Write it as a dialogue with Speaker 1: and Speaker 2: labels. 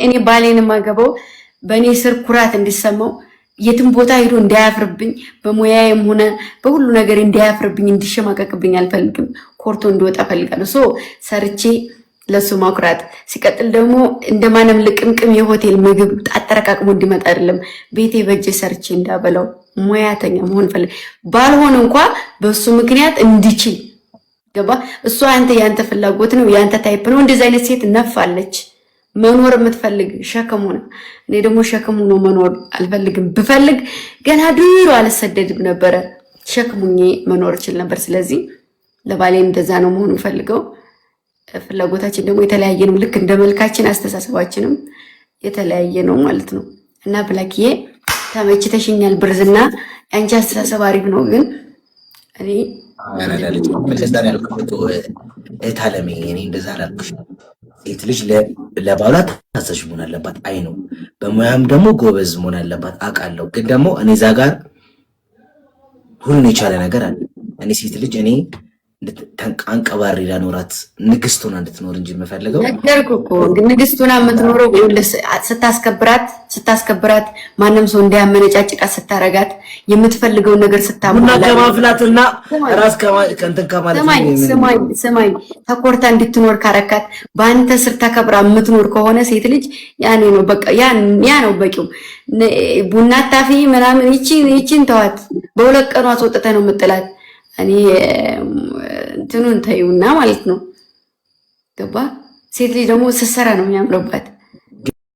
Speaker 1: እኔ ባሌን ማገበው በእኔ ስር ኩራት እንዲሰማው የትም ቦታ ሄዶ እንዳያፍርብኝ በሙያዬም ሆነ በሁሉ ነገር እንዳያፍርብኝ እንዲሸማቀቅብኝ አልፈልግም። ኮርቶ እንዲወጣ ፈልጋለሁ። ሶ ሰርቼ ለሱ ማኩራት ሲቀጥል ደግሞ እንደማንም ልቅምቅም የሆቴል ምግብ አጠረቃቅሞ እንዲመጣ አይደለም ቤቴ በእጄ ሰርቼ እንዳበላው ሙያተኛ መሆን ፈልግ ባልሆን እንኳን በሱ ምክንያት እንዲችል ገባ። እሱ ያንተ ፍላጎት ነው ያንተ ታይፕ ነው። እንደዚህ አይነት ሴት ነፋለች መኖር የምትፈልግ ሸክሙ ነው። እኔ ደግሞ ሸክሙ ነው መኖር አልፈልግም። ብፈልግ ገና ድሮ አልሰደድም ነበረ ሸክሙኝ መኖር እችል ነበር። ስለዚህ ለባሌ እንደዛ ነው መሆኑ ፈልገው። ፍላጎታችን ደግሞ የተለያየ ነው። ልክ እንደ መልካችን አስተሳሰባችንም የተለያየ ነው ማለት ነው። እና ብላክዬ ተመችተሽኛል። ብርዝና አንቺ አስተሳሰብ አሪፍ ነው ግን እኔ
Speaker 2: ያናዳለች እንደዛ ያልኩት እታለሜ እኔ እንደዛ አላልኩሽ። ሴት ልጅ ለባሏ ታዛዥ መሆን አለባት። አይ ነው በሙያም ደግሞ ጎበዝ መሆን አለባት አውቃለሁ። ግን ደግሞ እኔ እዛ ጋር ሁሉን የቻለ ነገር አለ። እኔ ሴት ልጅ እኔ አንቀባሪ ላኖራት ንግስት ሆና እንድትኖር እንጂ የምፈልገው
Speaker 1: ነገርኩ እኮ ንግስት ሆና የምትኖረው ስታስከብራት ማንም ሰው እንዳያመነጫጭቃት ስታረጋት የምትፈልገውን ነገር ስታሟላ
Speaker 2: ከማፍላትና ራስ ከእንትን ከማለት
Speaker 1: ስማኝ ተኮርታ እንድትኖር ካረካት በአንተ ስር ተከብራ የምትኖር ከሆነ ሴት ልጅ ያኔ ነው በቃ ያ ነው በቂው። ቡና ታፊ ምናምን ይቺን ተዋት። በሁለት ቀኗ አስወጥተህ ነው የምጥላት። እኔ እንትኑን ተይውና ማለት ነው ገባ። ሴት ልጅ ደግሞ ስትሰራ ነው የሚያምርባት።